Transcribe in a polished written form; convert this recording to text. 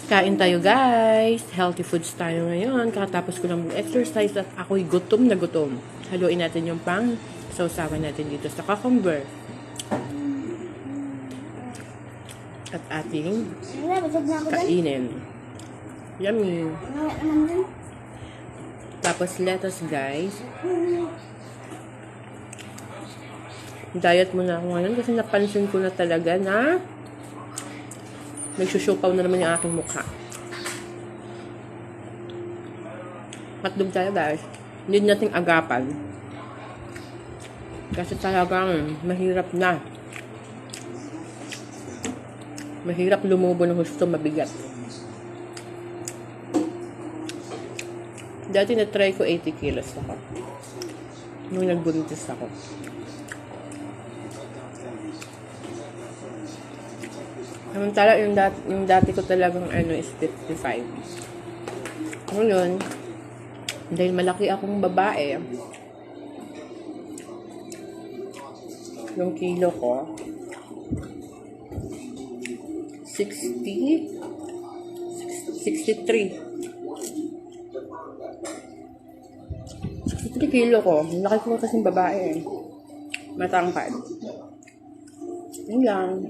Kain tayo guys. Healthy foods tayo ngayon. Kakatapos ko lang mag-exercise at ako'y gutom na gutom. Haluin natin yung pang sausawan natin dito sa cucumber. At ating kainin. Yummy. Tapos lettuce guys. Diet muna ako ngayon kasi napansin ko na talaga na nagsusupaw na naman yung aking mukha. Hotdog tayo guys. Need nating agapan. Kasi talagang mahirap na. Mahirap lumubo ng gusto mabigat. Dati na-try ko 80 kilos ako. Nung nagbuntis ako. Samantala, yung dati ko talagang is 55. Ngayon, dahil malaki akong babae, yung kilo ko, 63. 63 kilo ko. Laki ko kasing babae. Matangkad. Yun lang.